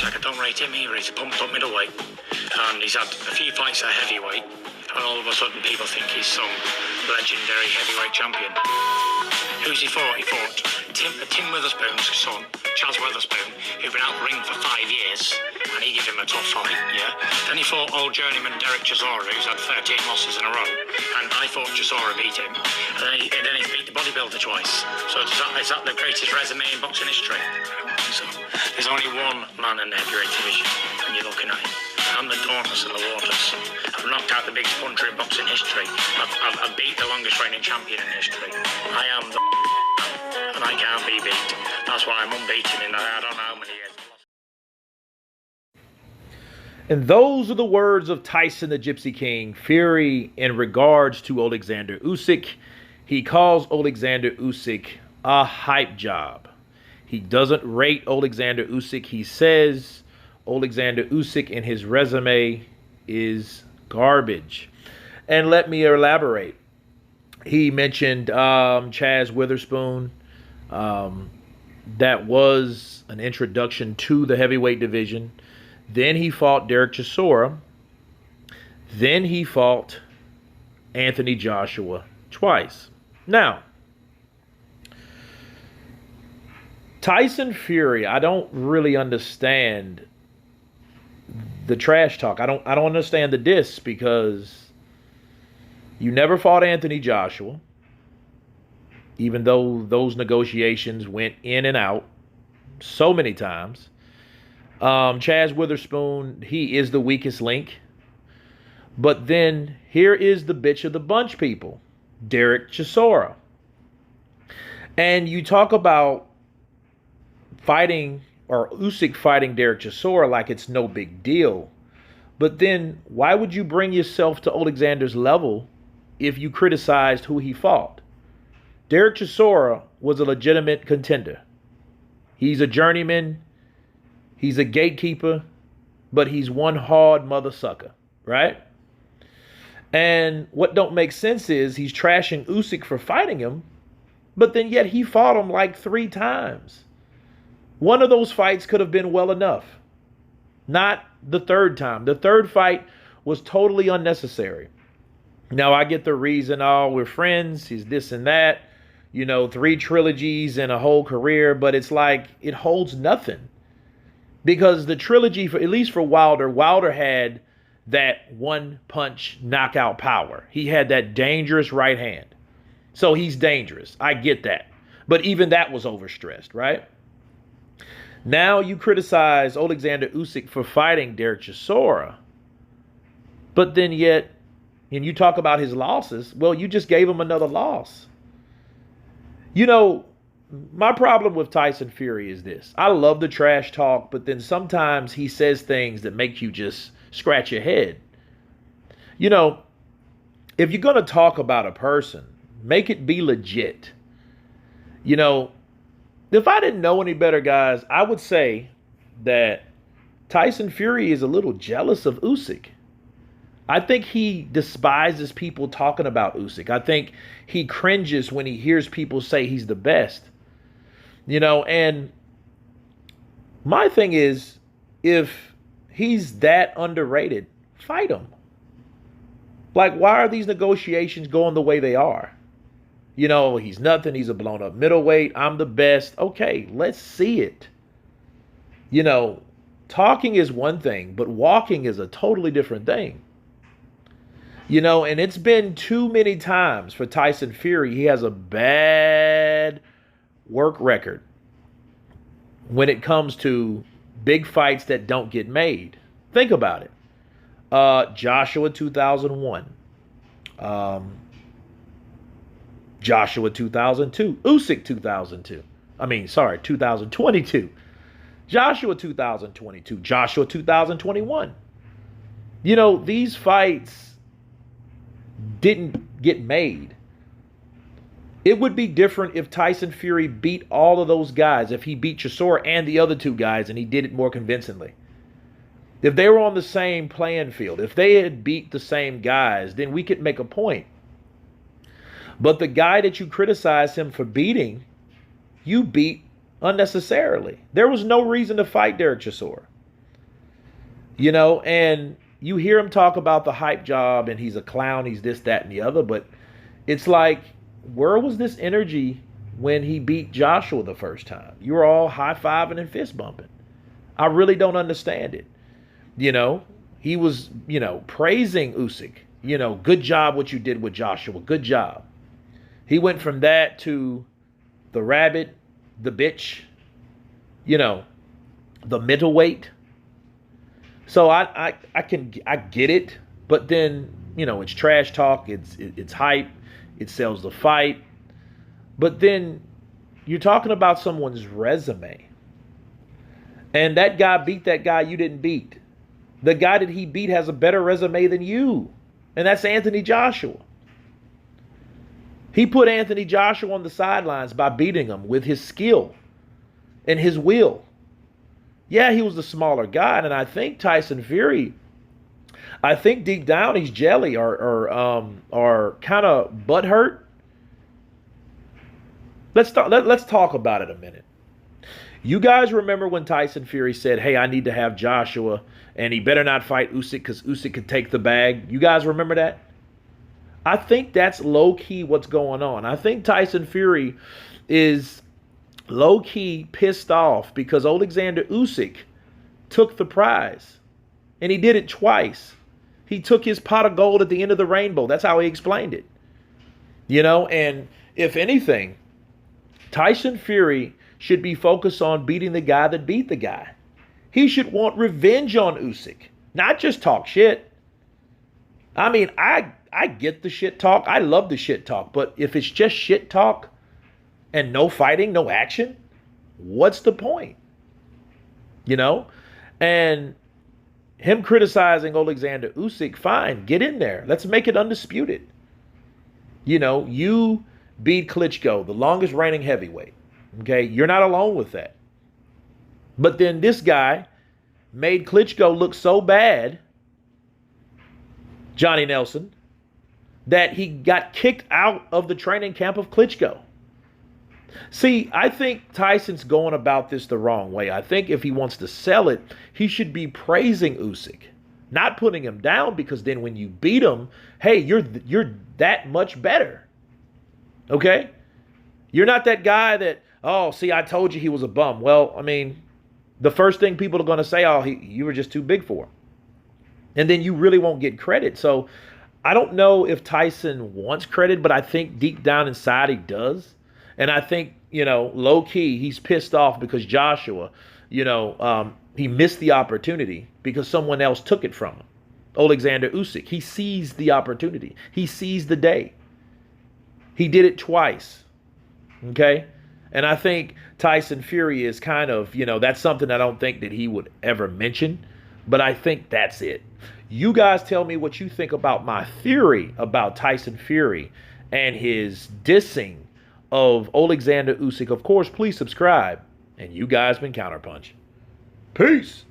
Usyk, I don't rate him either. He's a pumped-up middleweight, and he's had a few fights at heavyweight, and all of a sudden people think he's some legendary heavyweight champion. Who's he fought? He fought Tim Witherspoon's son, Chaz Witherspoon, who'd been out the ring for 5 years, and he gave him a tough fight, yeah? Then he fought old journeyman Derek Chisora, who's had 13 losses in a row, and I thought Chisora beat him. And then he beat the bodybuilder twice. So is that the greatest resume in boxing history? I don't think so. There's only one man in the heavyweight division, and you're looking at him. I'm the Dauntless in the waters. I've knocked out the biggest puncher in boxing history. I've beat the longest reigning champion in history. I am the and I can't be beat. That's why I'm unbeaten in I don't know how many years. And those are the words of Tyson the Gypsy King Fury in regards to Oleksandr Usyk. He calls Oleksandr Usyk a hype job. He doesn't rate Oleksandr Usyk. He says Oleksandr Usyk in his resume is garbage. And let me elaborate. He mentioned Chaz Witherspoon. That was an introduction to the heavyweight division. Then he fought Derek Chisora. Then he fought Anthony Joshua twice. Now, Tyson Fury, I don't really understand the trash talk. I don't understand the diss, because you never fought Anthony Joshua, even though those negotiations went in and out so many times. Chaz Witherspoon, he is the weakest link. But then here is the bitch of the bunch, people, Derek Chisora. And you talk about fighting, or Usyk fighting Derek Chisora like it's no big deal. But then why would you bring yourself to Oleksandr's level if you criticized who he fought? Derek Chisora was a legitimate contender. He's a journeyman. He's a gatekeeper, but he's one hard mother sucker, right? And what don't make sense is he's trashing Usyk for fighting him, but then yet he fought him like 3 times. One of those fights could have been well enough. Not the third time. The third fight was totally unnecessary. Now, I get the reason, oh, we're friends, he's this and that, 3 trilogies and a whole career, but it's like it holds nothing. Because the trilogy, at least for Wilder had that one-punch knockout power. He had that dangerous right hand. So he's dangerous. I get that. But even that was overstressed, right? Now you criticize Oleksandr Usyk for fighting Derek Chisora. But then yet, and you talk about his losses, well, you just gave him another loss. My problem with Tyson Fury is this. I love the trash talk, but then sometimes he says things that make you just scratch your head. If you're going to talk about a person, make it be legit. If I didn't know any better, guys, I would say that Tyson Fury is a little jealous of Usyk. I think he despises people talking about Usyk. I think he cringes when he hears people say he's the best. And my thing is, if he's that underrated, fight him. Like, why are these negotiations going the way they are? He's nothing. He's a blown up middleweight. I'm the best. Okay, let's see it. Talking is one thing, but walking is a totally different thing. And it's been too many times for Tyson Fury. He has a bad work record when it comes to big fights that don't get made. Think about it. Joshua 2001. Joshua 2002. Usyk 2002. 2022. Joshua 2022. Joshua 2021. These fights didn't get made. It would be different if Tyson Fury beat all of those guys, if he beat Chisora and the other 2 guys, and he did it more convincingly. If they were on the same playing field, if they had beat the same guys, then we could make a point. But the guy that you criticize him for beating, you beat unnecessarily. There was no reason to fight Derek Chisora. And you hear him talk about the hype job and he's a clown, he's this, that, and the other, but it's like, where was this energy when he beat Joshua the first time? You were all high-fiving and fist-bumping. I really don't understand it. He was, praising Usyk. Good job what you did with Joshua. Good job. He went from that to the rabbit, the bitch, the middleweight. So I get it, but then, it's trash talk, it's hype, it sells the fight. But then you're talking about someone's resume. And that guy beat that guy you didn't beat. The guy that he beat has a better resume than you. And that's Anthony Joshua. He put Anthony Joshua on the sidelines by beating him with his skill and his will. Yeah, he was the smaller guy. And I think Tyson Fury, I think deep down he's jelly or kind of butthurt. Let's talk about it a minute. You guys remember when Tyson Fury said, hey, I need to have Joshua and he better not fight Usyk because Usyk could take the bag? You guys remember that? I think that's low-key what's going on. I think Tyson Fury is low-key pissed off because Oleksandr Usyk took the prize. And he did it twice. He took his pot of gold at the end of the rainbow. That's how he explained it. And if anything, Tyson Fury should be focused on beating the guy that beat the guy. He should want revenge on Usyk, not just talk shit. I mean, I get the shit talk. I love the shit talk. But if it's just shit talk and no fighting, no action, what's the point? And him criticizing Oleksandr Usyk, fine, get in there. Let's make it undisputed. You beat Klitschko, the longest reigning heavyweight. Okay, you're not alone with that. But then this guy made Klitschko look so bad, Johnny Nelson, that he got kicked out of the training camp of Klitschko. See, I think Tyson's going about this the wrong way. I think if he wants to sell it, he should be praising Usyk, not putting him down, because then when you beat him, hey, you're that much better. Okay? You're not that guy that, oh, see, I told you he was a bum. Well, I mean, the first thing people are going to say, oh, you were just too big for him. And then you really won't get credit. So I don't know if Tyson wants credit, but I think deep down inside he does. And I think, low key, he's pissed off because Joshua, he missed the opportunity because someone else took it from him. Oleksandr Usyk, he seized the opportunity. He seized the day. He did it twice. Okay? And I think Tyson Fury is kind of, that's something I don't think that he would ever mention. But I think that's it. You guys tell me what you think about my theory about Tyson Fury and his dissing of Oleksandr Usyk. Of course, please subscribe. And you guys been Counterpunch. Peace.